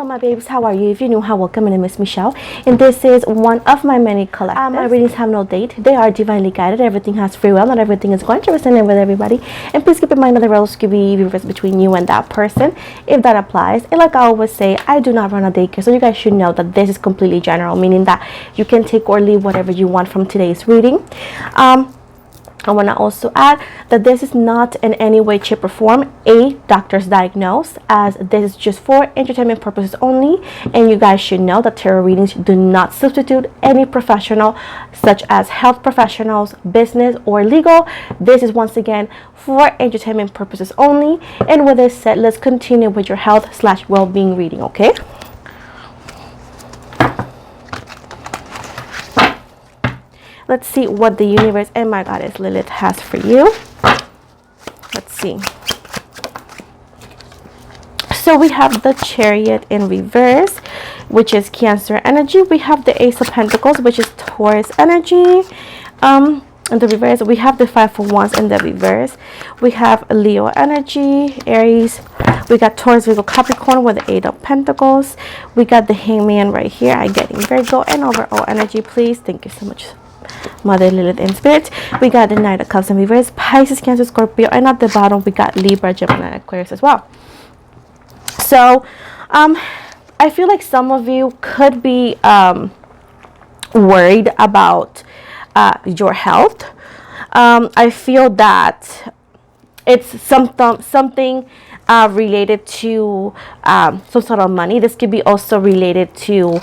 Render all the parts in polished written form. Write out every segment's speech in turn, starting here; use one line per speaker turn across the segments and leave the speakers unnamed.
my babes, how are you? If you're new, hi, welcome. My name is Michelle, and this is one of my many collectives. My readings have no date. They are divinely guided. Everything has free will. Not everything is going to resonate with everybody. And please keep in mind that the roles could be reversed between you and that person, if that applies. And like I always say, I do not run a daycare, so you guys should know that this is completely general, meaning that you can take or leave whatever you want from today's reading. I want to also add that this is not in any way, shape, or form a doctor's diagnose, as this is just for entertainment purposes only. And you guys should know that tarot readings do not substitute any professional, such as health professionals, business, or legal. This is once again for entertainment purposes only. And with this said, let's continue with your health/well-being reading, okay? Let's see what the universe and my goddess Lilith has for you. Let's see. So we have the Chariot in reverse, which is Cancer energy. We have the Ace of Pentacles, which is Taurus energy. In the reverse, we have the Five of Wands in the reverse. We have Leo energy, Aries. We got Taurus, Virgo, Capricorn with the Eight of Pentacles. We got the Hangman right here. I'm getting Virgo and overall energy, please. Thank you so much, Mother Lilith in Spirit. We got the Knight of Cups in reverse, Pisces, Cancer, Scorpio, and at the bottom we got Libra, Gemini, Aquarius as well. So I feel like some of you could be worried about your health. I feel that it's something related to some sort of money. This could be also related to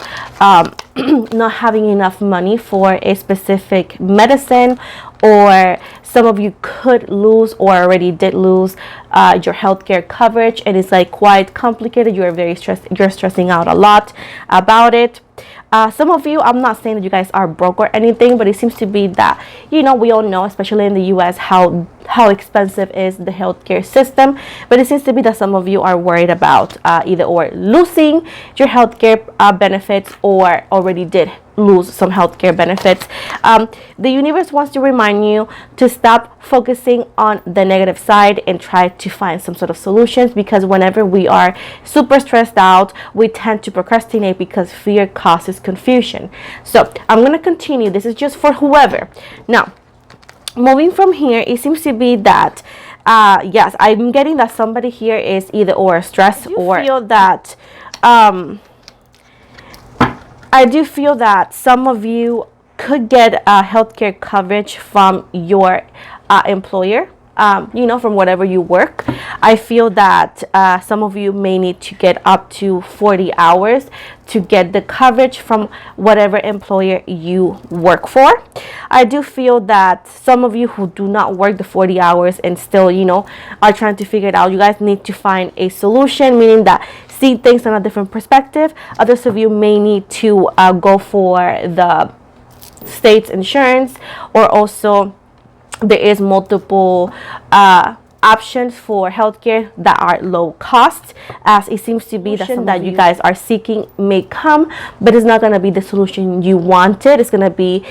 not having enough money for a specific medicine, or some of you could lose or already did lose your healthcare coverage, and it's like quite complicated. You're very stressed. You're stressing out a lot about it. Some of you, I'm not saying that you guys are broke or anything, but it seems to be that, you know, we all know, especially in the US, how expensive is the healthcare system. But it seems to be that some of you are worried about either or losing your healthcare benefits, or already did lose some healthcare benefits. The universe wants to remind you to stop focusing on the negative side and try to find some sort of solutions, because whenever we are super stressed out, we tend to procrastinate because fear causes confusion. So I'm going to continue. This is just for whoever. Now, moving from here, it seems to be that yes, I'm getting that somebody here is either or stressed, or feel that I do feel that some of you could get healthcare coverage from your employer, you know, from whatever you work. I feel that some of you may need to get up to 40 hours to get the coverage from whatever employer you work for. I do feel that some of you who do not work the 40 hours and still, you know, are trying to figure it out, you guys need to find a solution, meaning that see things on a different perspective. Others of you may need to go for the state's insurance, or also there is multiple options for healthcare that are low cost, as it seems to be that some that you guys are seeking may come, but it's not going to be the solution you wanted. It's going to be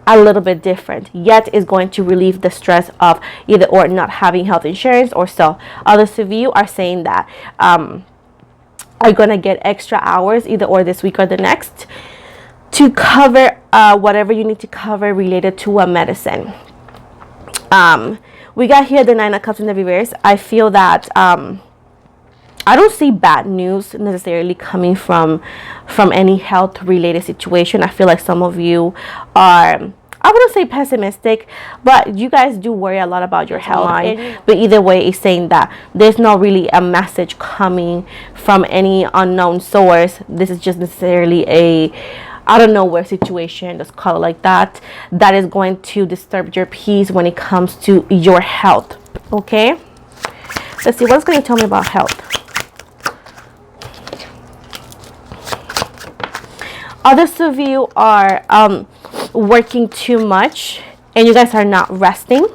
a little bit different, yet is going to relieve the stress of either or not having health insurance, or so. Others of you are saying that are going to get extra hours either or this week or the next to cover whatever you need to cover related to a medicine. We got here the Nine of Cups in the reverse. I feel that I don't see bad news necessarily coming from any health related situation. I feel like some of you are, I wouldn't say pessimistic, but you guys do worry a lot about your health. But either way, it's saying that there's not really a message coming from any unknown source. This is just necessarily a out of nowhere situation, let's call it like that, that is going to disturb your peace when it comes to your health. Okay, let's see what's going to tell me about health. Others of you are working too much and you guys are not resting,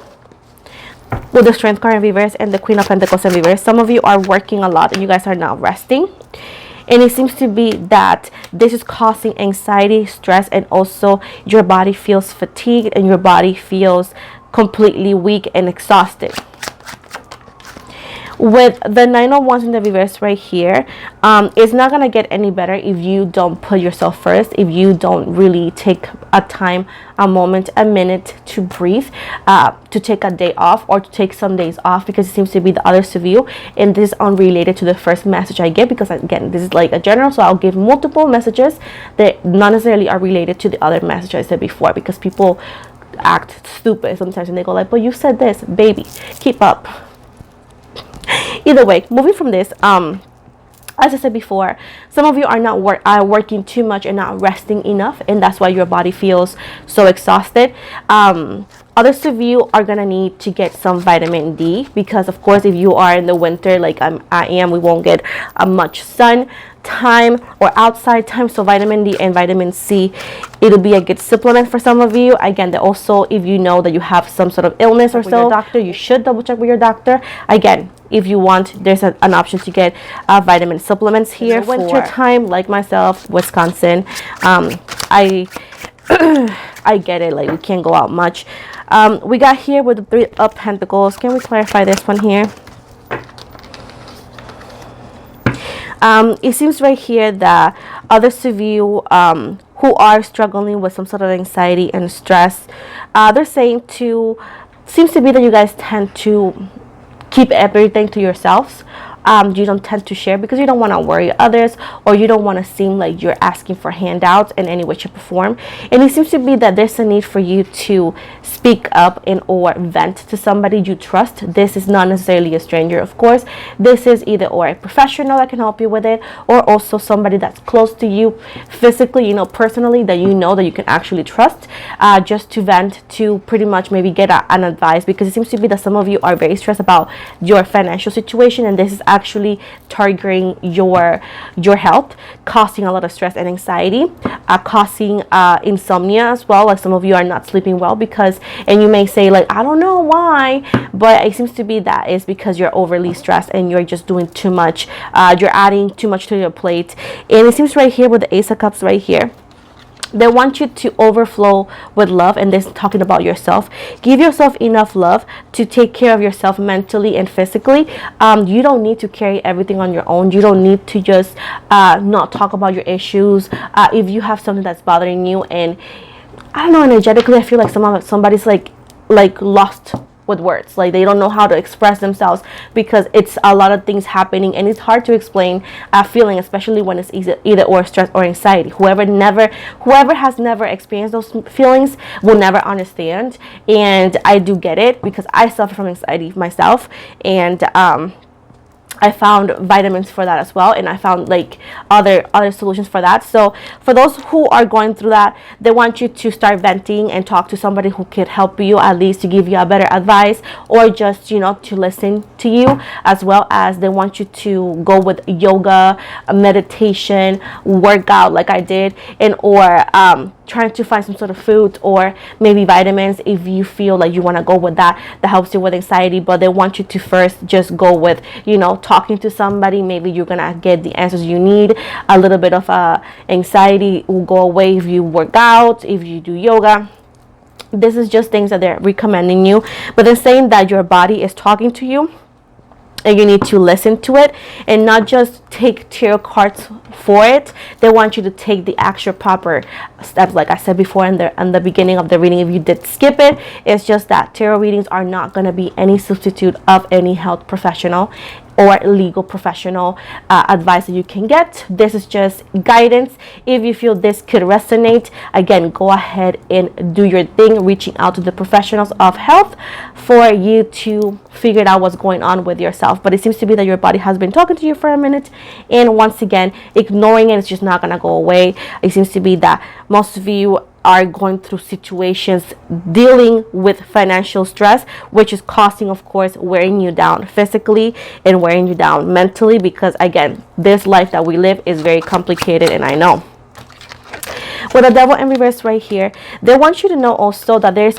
with the Strength card in reverse and the Queen of Pentacles in reverse. Some of you are working a lot and you guys are not resting. And it seems to be that this is causing anxiety, stress, and also your body feels fatigued and your body feels completely weak and exhausted. With the Nine of Wands in the reverse right here, it's not gonna get any better if you don't put yourself first, if you don't really take a time, a moment, a minute to breathe, to take a day off or to take some days off, because it seems to be the others of you. And this is unrelated to the first message I get, because again, this is like a general, so I'll give multiple messages that not necessarily are related to the other message I said before, because people act stupid sometimes and they go like, but you said this, baby, keep up. Either way, moving from this, as I said before, some of you are not working too much and not resting enough, and that's why your body feels so exhausted. Others of you are gonna need to get some vitamin D, because of course if you are in the winter like I am, we won't get much sun time or outside time, so vitamin D and vitamin C, it'll be a good supplement for some of you. Again, that also, if you know that you have some sort of illness or so, your doctor, you should double check with your doctor. Again, if you want, there's an option to get vitamin supplements here. Winter time, like myself, Wisconsin, I I get it, like we can't go out much. We got here with the Three of Pentacles. Can we clarify this one here? It seems right here that others of you who are struggling with some sort of anxiety and stress, they're saying seems to be that you guys tend to keep everything to yourselves. You don't tend to share because you don't want to worry others, or you don't want to seem like you're asking for handouts in any way, shape, or form. And it seems to be that there's a need for you to speak up and or vent to somebody you trust. This is not necessarily a stranger, of course. This is either or a professional that can help you with it, or also somebody that's close to you physically, personally, that you know that you can actually trust, just to vent, to pretty much maybe get an advice, because it seems to be that some of you are very stressed about your financial situation, and this is actually targeting your health, causing a lot of stress and anxiety, causing insomnia as well. Like some of you are not sleeping well because, and you may say like, I don't know why, but it seems to be that is because you're overly stressed and you're just doing too much. You're adding too much to your plate. And it seems right here with the Ace of Cups right here, they want you to overflow with love, and this is talking about yourself. Give yourself enough love to take care of yourself mentally and physically. You don't need to carry everything on your own. You don't need to just not talk about your issues. If you have something that's bothering you, and I don't know, energetically I feel like somebody's like lost with words, like they don't know how to express themselves, because it's a lot of things happening and it's hard to explain feeling, especially when it's either or stress or anxiety. Whoever has never experienced those feelings will never understand, and I do get it because I suffer from anxiety myself, and I found vitamins for that as well, and I found like other solutions for that. So for those who are going through that, they want you to start venting and talk to somebody who could help you, at least to give you a better advice, or just to listen to you, as well as they want you to go with yoga, meditation, workout like I did, and or trying to find some sort of food or maybe vitamins if you feel like you want to go with that helps you with anxiety. But they want you to first just go with talking to somebody. Maybe you're gonna get the answers you need. A little bit of anxiety will go away if you work out, if you do yoga. This is just things that they're recommending you, but they're saying that your body is talking to you and you need to listen to it and not just take tarot cards for it. They want you to take the actual proper steps, like I said before in the beginning of the reading. If you did skip it, it's just that tarot readings are not going to be any substitute of any health professional or legal professional advice that you can get. This is just guidance. If you feel this could resonate, again, go ahead and do your thing, reaching out to the professionals of health for you to figure out what's going on with yourself. But it seems to be that your body has been talking to you for a minute, and once again, ignoring it is just not gonna go away. It seems to be that most of you are going through situations dealing with financial stress, which is causing, of course, wearing you down physically and wearing you down mentally, because again, this life that we live is very complicated, and I know. With the Devil in reverse right here, they want you to know also that there's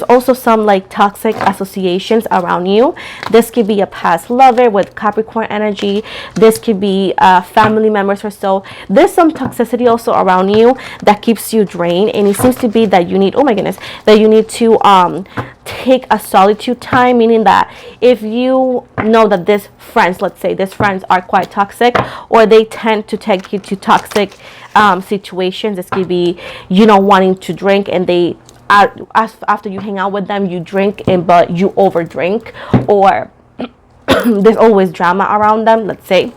also some like toxic associations around you. This could be a past lover with Capricorn energy. This could be family members or so. There's some toxicity also around you that keeps you drained, and it seems to be that you need, oh my goodness, that you need to take a solitude time, meaning that if you know that these friends, let's say these friends are quite toxic, or they tend to take you to toxic situations. This could be, wanting to drink, and they after you hang out with them, you drink, but you overdrink, or there's always drama around them. Let's say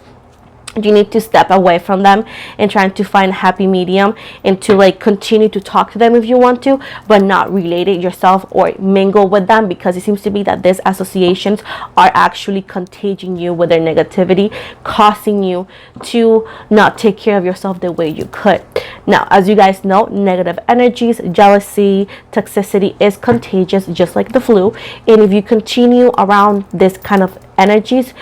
you need to step away from them and trying to find a happy medium, and to like continue to talk to them if you want to, but not relate it yourself or mingle with them, because it seems to be that these associations are actually contagion you with their negativity, causing you to not take care of yourself the way you could. Now, as you guys know, negative energies, jealousy, toxicity is contagious, just like the flu. And if you continue around this kind of energies,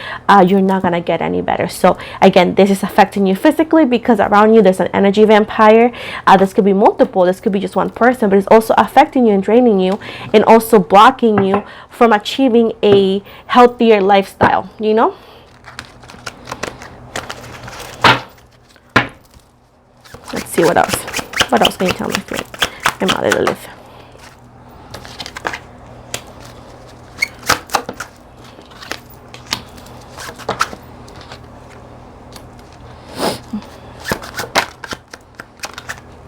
you're not gonna get any better. So again, this is affecting you physically, because around you there's an energy vampire. This could be multiple, this could be just one person, but it's also affecting you and draining you, and also blocking you from achieving a healthier lifestyle. Let's see what else. What else can you tell me, Spirit? My mother to live.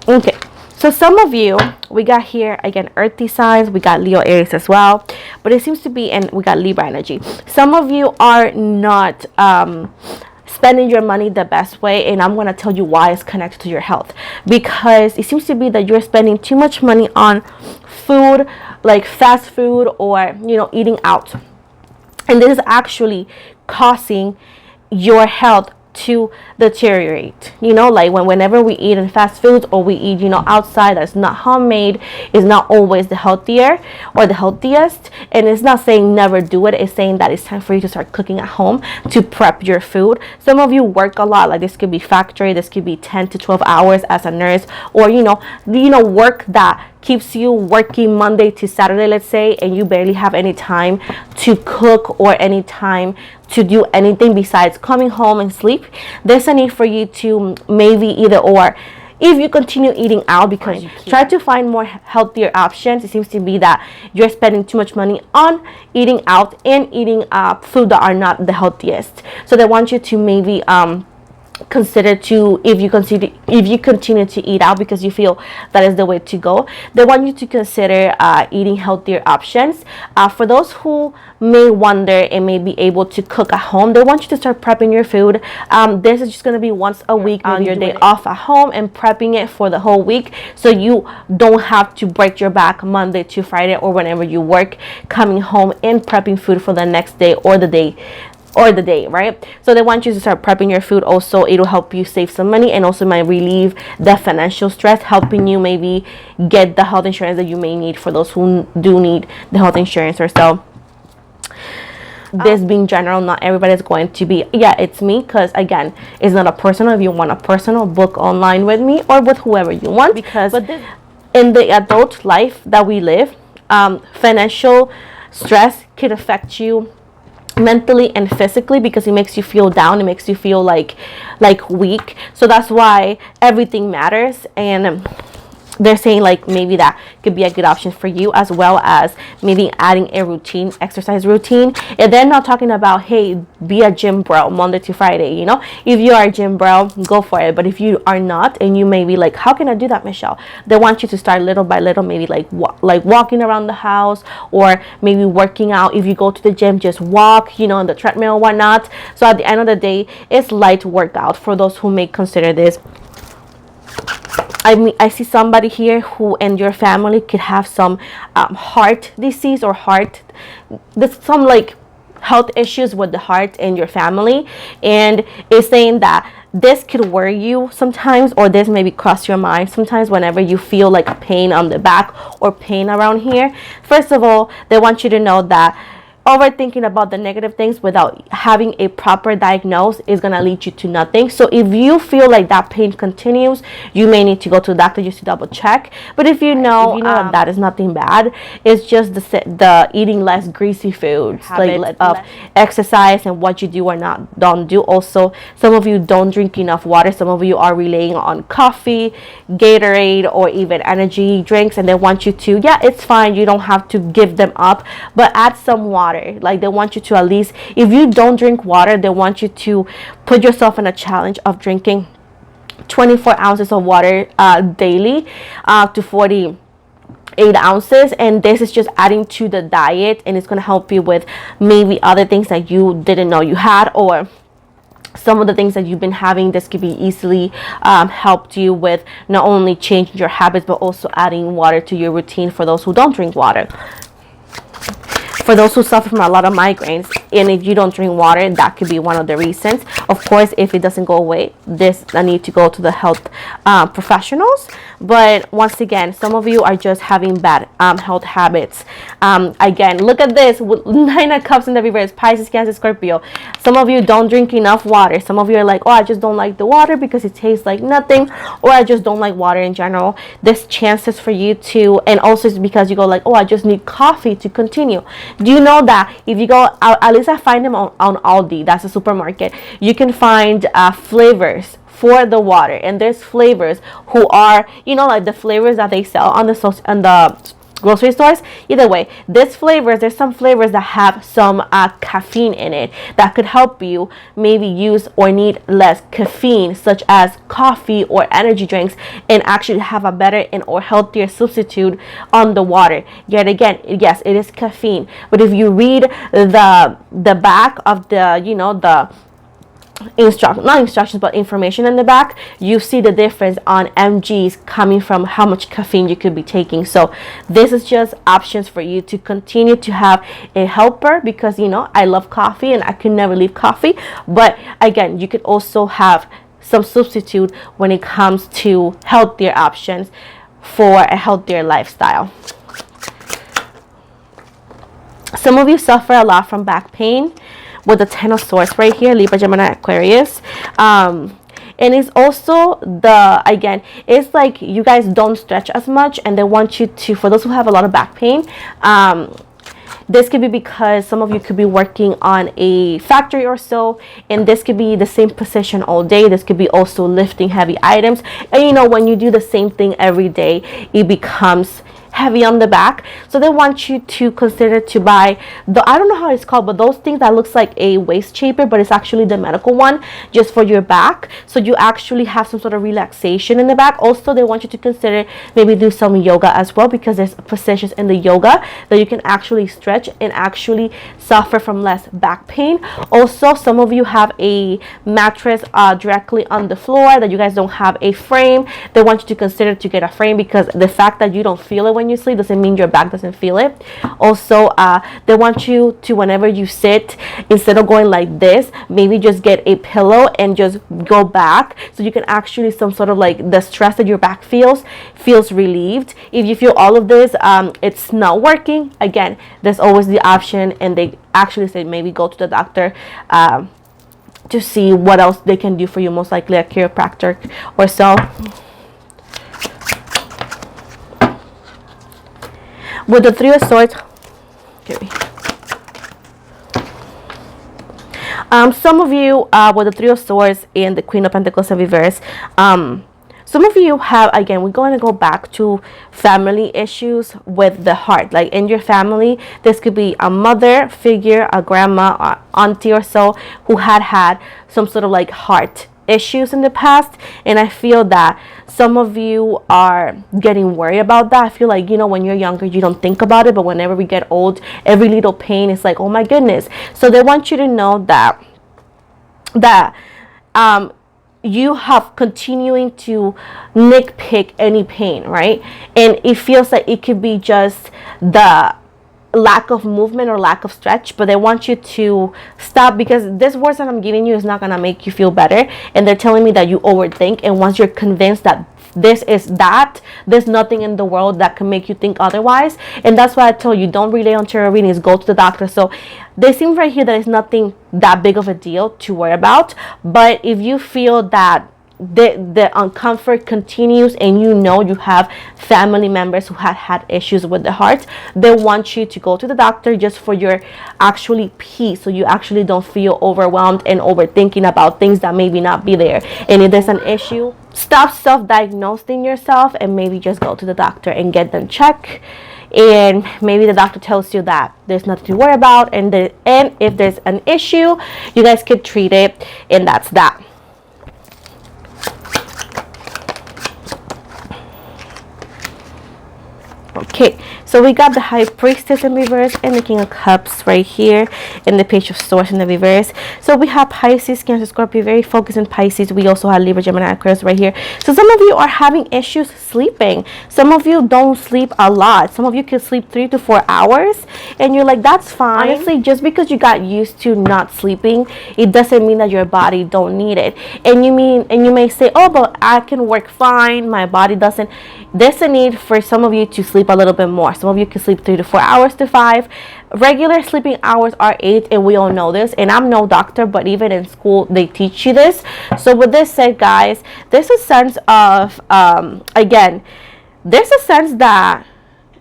Okay, so some of you, we got here again earthy signs, we got Leo, Aries as well, but it seems to be, and we got Libra energy. Some of you are not spending your money the best way, and I'm going to tell you why it's connected to your health, because it seems to be that you're spending too much money on food, like fast food, or eating out, and this is actually causing your health to deteriorate. Like whenever we eat in fast foods, or we eat outside, that's not homemade, is not always the healthier or the healthiest. And it's not saying never do it, it's saying that it's time for you to start cooking at home, to prep your food. Some of you work a lot, like this could be factory, this could be 10 to 12 hours as a nurse, or work that keeps you working Monday to Saturday, let's say, and you barely have any time to cook or any time to do anything besides coming home and sleep. There's a need for you to maybe either or, if you continue eating out, because try to find more healthier options. It seems to be that you're spending too much money on eating out and eating food that are not the healthiest. So they want you to maybe consider to, if you continue to eat out because you feel that is the way to go, they want you to consider eating healthier options. For those who may wonder and may be able to cook at home, they want you to start prepping your food. This is just going to be once a week on your day off at home, and prepping it for the whole week, so you don't have to break your back Monday to Friday, or whenever you work, coming home and prepping food for the next day or the day, right? So they want you to start prepping your food. Also, it'll help you save some money, and also might relieve the financial stress, helping you maybe get the health insurance that you may need, for those who do need the health insurance or so. This being general, not everybody is going to be, it's me, because again, it's not a personal. If you want a personal, book online with me or with whoever you want, because in the adult life that we live, financial stress could affect you mentally and physically, because it makes you feel down, it makes you feel like weak. So that's why everything matters, and they're saying like maybe that could be a good option for you, as well as maybe adding a routine, exercise routine. And they're not talking about, hey, be a gym bro Monday to Friday. If you are a gym bro, go for it. But if you are not, and you may be like, how can I do that, Michelle? They want you to start little by little, maybe like walking around the house, or maybe working out. If you go to the gym, just walk, on the treadmill or whatnot. So at the end of the day, it's light workout for those who may consider this. I see somebody here who in your family could have some heart disease, or there's some like health issues with the heart in your family, and it's saying that this could worry you sometimes, or this maybe cross your mind sometimes whenever you feel like a pain on the back or pain around here. First of all, they want you to know that overthinking about the negative things without having a proper diagnosis is going to lead you to nothing. So if you feel like that pain continues, you may need to go to the doctor just to double check. But if you know, that is nothing bad, it's just the eating less greasy foods, like exercise and what you do or don't do. Also, some of you don't drink enough water. Some of you are relying on coffee, Gatorade, or even energy drinks, and they want you to, yeah, it's fine, you don't have to give them up, but add some water. Like, they want you to, at least if you don't drink water, they want you to put yourself in a challenge of drinking 24 ounces of water daily to 48 ounces, and this is just adding to the diet, and it's going to help you with maybe other things that you didn't know you had, or some of the things that you've been having. This could be easily helped you with not only changing your habits, but also adding water to your routine for those who don't drink water. For those who suffer from a lot of migraines, and if you don't drink water, that could be one of the reasons. Of course, if it doesn't go away, I need to go to the health professionals. But once again, some of you are just having bad health habits. Again, look at this, with 9 of Cups in the reverse, Pisces, Cancer, Scorpio. Some of you don't drink enough water. Some of you are like, oh, I just don't like the water because it tastes like nothing, or I just don't like water in general. There's chances for you to, and also it's because you go like, oh, I just need coffee to continue. Do you know that if you go out, at least I find them on Aldi, that's a supermarket, you can find flavors for the water, and there's flavors who are, like the flavors that they sell on the grocery stores. Either way, there's some flavors that have some caffeine in it that could help you maybe use or need less caffeine, such as coffee or energy drinks, and actually have a better and or healthier substitute on the water. Yet again, yes, it is caffeine, but if you read the back of the not instructions, but information in the back, you see the difference on mgs coming from how much caffeine you could be taking. So this is just options for you to continue to have a helper, because I love coffee and I can never leave coffee. But again, you could also have some substitute when it comes to healthier options for a healthier lifestyle. Some of you suffer a lot from back pain with the 10 of Swords right here, Libra, Gemini, Aquarius. And it's also it's like you guys don't stretch as much, and they want you to, for those who have a lot of back pain, this could be because some of you could be working on a factory or so, and this could be the same position all day. This could be also lifting heavy items, and when you do the same thing every day, it becomes heavy on the back. So they want you to consider to buy I don't know how it's called, but those things that looks like a waist shaper, but it's actually the medical one just for your back, so you actually have some sort of relaxation in the back. Also, they want you to consider maybe do some yoga as well, because there's positions in the yoga that you can actually stretch and actually suffer from less back pain. Also, some of you have a mattress directly on the floor that you guys don't have a frame. They want you to consider to get a frame, because the fact that you don't feel it when you sleep doesn't mean your back doesn't feel it. Also, they want you to, whenever you sit, instead of going like this, maybe just get a pillow and just go back, so you can actually some sort of like the stress that your back feels relieved. If you feel all of this, it's not working, again, there's always the option, and they actually say maybe go to the doctor to see what else they can do for you, most likely a chiropractor or so. With the 3 of Swords, some of you with the 3 of Swords and the Queen of Pentacles in reverse, some of you have, again, we're going to go back to family issues with the heart. Like in your family, this could be a mother figure, a grandma, or auntie or so, who had some sort of like heart issues in the past, and I feel that some of you are getting worried about that. I feel like, when you're younger, you don't think about it, but whenever we get old, every little pain is like, oh my goodness. So they want you to know that you have continuing to nitpick any pain, right? And it feels like it could be just the lack of movement or lack of stretch, but they want you to stop, because this words that I'm giving you is not going to make you feel better, and they're telling me that you overthink, and once you're convinced that this is that. There's nothing in the world that can make you think otherwise. And that's why I told you, don't rely on tarot readings, go to the doctor. So there seems right here that it's nothing that big of a deal to worry about. But if you feel that the uncomfort continues, and you know you have family members who have had issues with the heart, they want you to go to the doctor just for your actually peace, so you actually don't feel overwhelmed and overthinking about things that maybe not be there. And if there's an issue, stop self-diagnosing yourself and maybe just go to the doctor and get them checked. And maybe the doctor tells you that there's nothing to worry about, and if there's an issue, you guys could treat it, and that's that. Okay, so we got the High Priestess in reverse and the King of Cups right here, and the Page of Swords in the reverse. So we have Pisces, Cancer, Scorpio, very focused in Pisces. We also have Libra, Gemini, Aquarius right here. So some of you are having issues sleeping. Some of you don't sleep a lot. Some of you can sleep 3 to 4 hours, and you're like, that's fine. Honestly, just because you got used to not sleeping, it doesn't mean that your body don't need it. And you may say, oh, but I can work fine, my body doesn't. There's a need for some of you to sleep a little bit more. Some of you can sleep 3 to 4 hours to 5. Regular sleeping hours are 8, and we all know this. And I'm no doctor, but even in school they teach you this. So with this said, guys, there's a sense of again, there's a sense that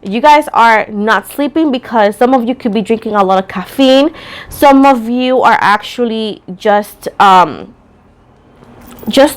you guys are not sleeping because some of you could be drinking a lot of caffeine. Some of you are actually just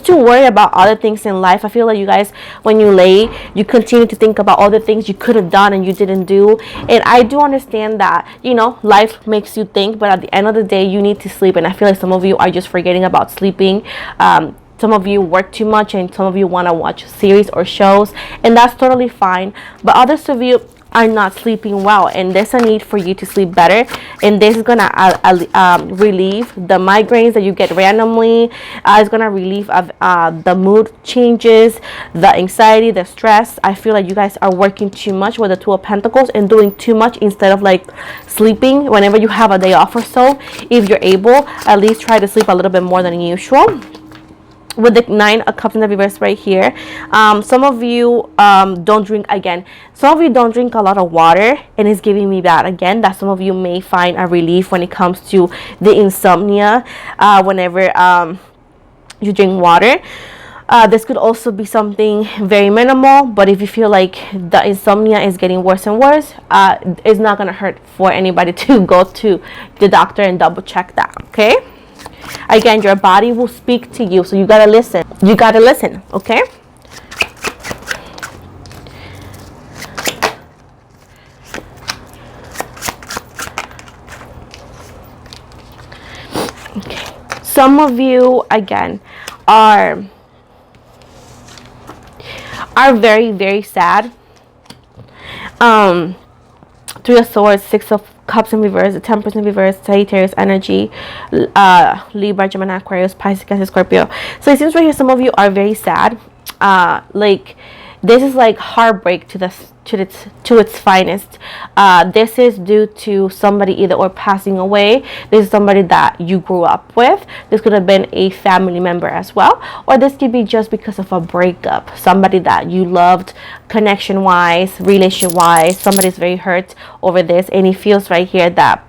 to worry about other things in life. I feel like you guys, when you lay, you continue to think about all the things you could have done and you didn't do. And I do understand that, you know, life makes you think, but at the end of the day, you need to sleep. And I feel like some of you are just forgetting about sleeping. Some of you work too much, and some of you want to watch series or shows, and that's totally fine. But others of you are not sleeping well, and there's a need for you to sleep better. And this is gonna relieve the migraines that you get randomly. It's gonna relieve the mood changes, the anxiety, the stress. I feel like you guys are working too much with the Two of Pentacles and doing too much instead of like sleeping. Whenever you have a day off or so, if you're able, at least try to sleep a little bit more than usual. With the Nine of Cups in the reverse right here, some of you don't drink, again, some of you don't drink a lot of water, and it's giving me that again, that some of you may find a relief when it comes to the insomnia whenever you drink water. This could also be something very minimal, but if you feel like the insomnia is getting worse and worse, it's not gonna hurt for anybody to go to the doctor and double check that. Okay, again, your body will speak to you, so you gotta listen. You gotta listen. Okay, some of you again are very, very sad. Three of Swords, Six of Cups in reverse, the Temperance in reverse, Sagittarius energy, Libra, Gemini, Aquarius, Pisces, Cancer, Scorpio. So it seems right here some of you are very sad. Like this is like heartbreak to its finest. This is due to somebody either or passing away. This is somebody that you grew up with. This could have been a family member as well, or this could be just because of a breakup. Somebody that you loved, connection wise, relation wise. Somebody's very hurt over this, and it feels right here that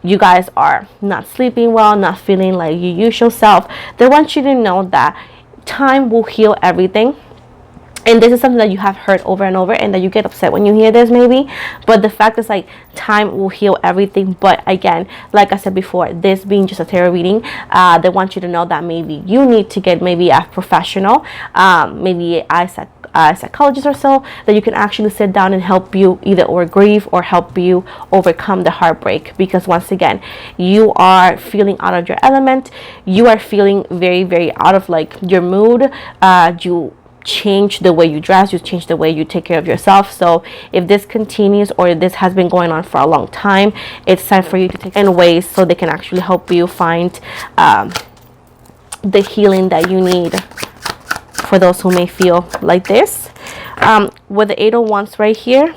you guys are not sleeping well, not feeling like your usual self. They want you to know that time will heal everything. And this is something that you have heard over and over, and that you get upset when you hear this maybe, but the fact is like time will heal everything. But again, like I said before, this being just a tarot reading, they want you to know that maybe you need to get maybe a professional, maybe a psychologist or so, that you can actually sit down and help you either or grieve or help you overcome the heartbreak. Because once again, you are feeling out of your element. You are feeling very, very out of like your mood. You change the way you dress, you change the way you take care of yourself. So if this continues, or this has been going on for a long time, it's time for you to take in ways so they can actually help you find the healing that you need. For those who may feel like this, with the Eight of Wands right here,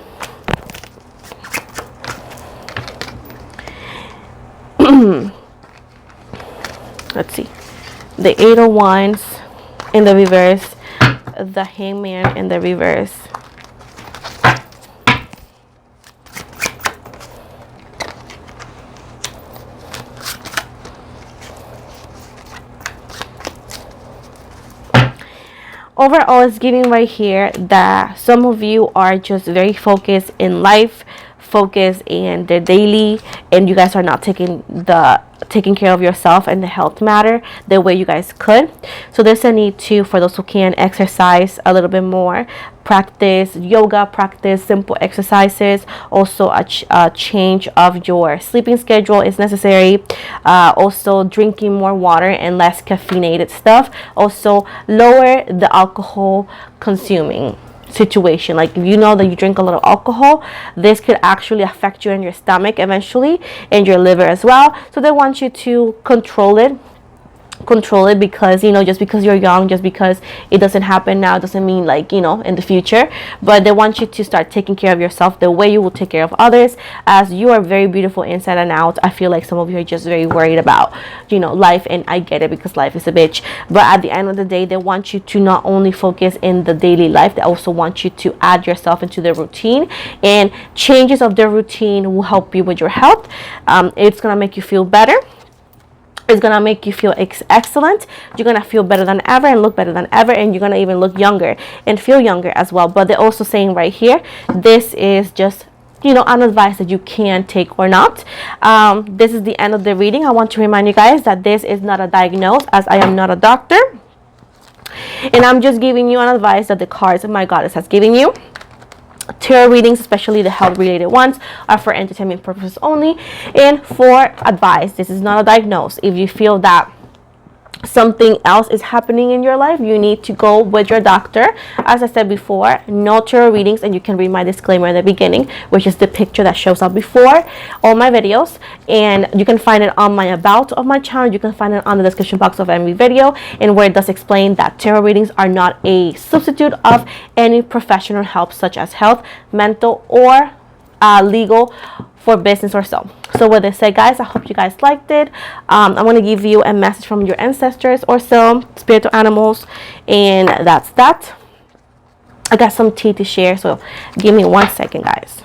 let's see, the Eight of Wands in the reverse, the Hangman in the reverse. Overall, it's giving right here that some of you are just very focused in life, focused in the daily, and you guys are not taking care of yourself and the health matter the way you guys could. So there's a need to, for those who can, exercise a little bit more, practice yoga, practice simple exercises. Also a change of your sleeping schedule is necessary. Also drinking more water and less caffeinated stuff. Also lower the alcohol consuming situation. Like if you know that you drink a lot of alcohol, this could actually affect you in your stomach eventually, and your liver as well. So they want you to control it, because just because you're young, just because it doesn't happen now doesn't mean in the future. But they want you to start taking care of yourself the way you will take care of others, as you are very beautiful inside and out. I feel like some of you are just very worried about life, and I get it, because life is a bitch. But at the end of the day, they want you to not only focus in the daily life, they also want you to add yourself into the routine, and changes of the routine will help you with your health. It's gonna make you feel better. It's gonna make you feel excellent. You're gonna feel better than ever and look better than ever, and you're gonna even look younger and feel younger as well. But they're also saying right here, this is just an advice that you can take or not. This is the end of the reading. I want to remind you guys that this is not a diagnosis, as I am not a doctor, and I'm just giving you an advice that the cards of my goddess has given you. Tarot readings, especially the health related ones, are for entertainment purposes only and for advice. This is not a diagnosis. If you feel that something else is happening in your life, you need to go with your doctor. As I said before, no tarot readings, and you can read my disclaimer at the beginning, which is the picture that shows up before all my videos, and you can find it on my about of my channel. You can find it on the description box of every video, and where it does explain that tarot readings are not a substitute of any professional help, such as health, mental, or legal, for business or so. So with this said, guys, I hope you guys liked it. I'm going to give you a message from your ancestors or so, spiritual animals, and that's that. I got some tea to share, so give me 1 second, guys.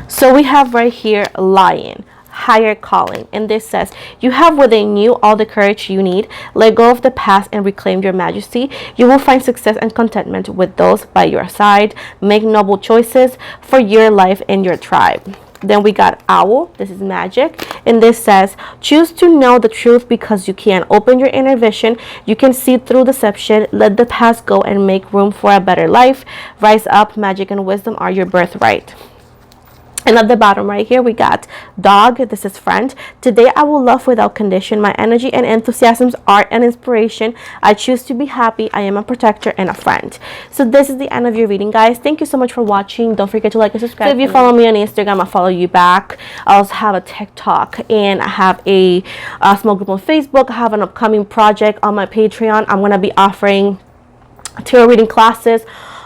So we have right here Lion, higher calling, and this says, you have within you all the courage you need. Let go of the past and reclaim your majesty. You will find success and contentment with those by your side. Make noble choices for your life and your tribe. Then we got Owl. This is magic, and this says, choose to know the truth because you can. Open your inner vision. You can see through deception. Let the past go and make room for a better life. Rise up. Magic and wisdom are your birthright. And at the bottom right here, we got Dog. This is friend. Today I will love without condition. My energy and enthusiasms are an inspiration. I choose to be happy. I am a protector and a friend. So this is the end of your reading, guys. Thank you so much for watching. Don't forget to like and subscribe. So if you follow me on Instagram, I'll follow you back. I also have a TikTok, and I have a small group on Facebook. I have an upcoming project on my Patreon. I'm going to be offering tarot reading classes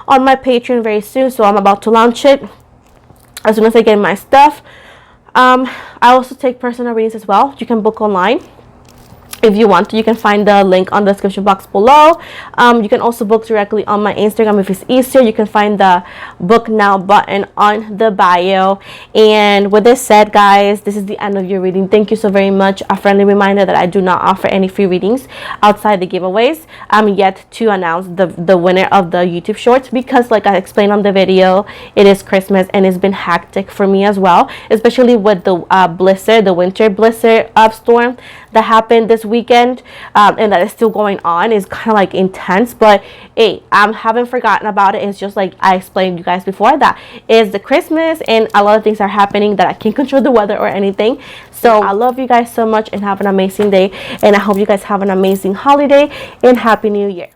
on my Patreon very soon, so I'm about to launch it as soon as I get my stuff. I also take personal readings as well. You can book online if you want to. You can find the link on the description box below. You can also book directly on my Instagram if it's easier. You can find the book now button on the bio. And with this said, guys, this is the end of your reading. Thank you so very much. A friendly reminder that I do not offer any free readings outside the giveaways. I'm yet to announce the winner of the YouTube shorts, because like I explained on the video, it is Christmas and it's been hectic for me as well, especially with the blizzard, the winter blizzard storm that happened this weekend, and that is still going on. Is kind of like intense, but hey, I haven't forgotten about it. It's just like I explained to you guys before, that is the Christmas, and a lot of things are happening that I can't control the weather or anything. So I love you guys so much, and have an amazing day, and I hope you guys have an amazing holiday, and Happy New Year.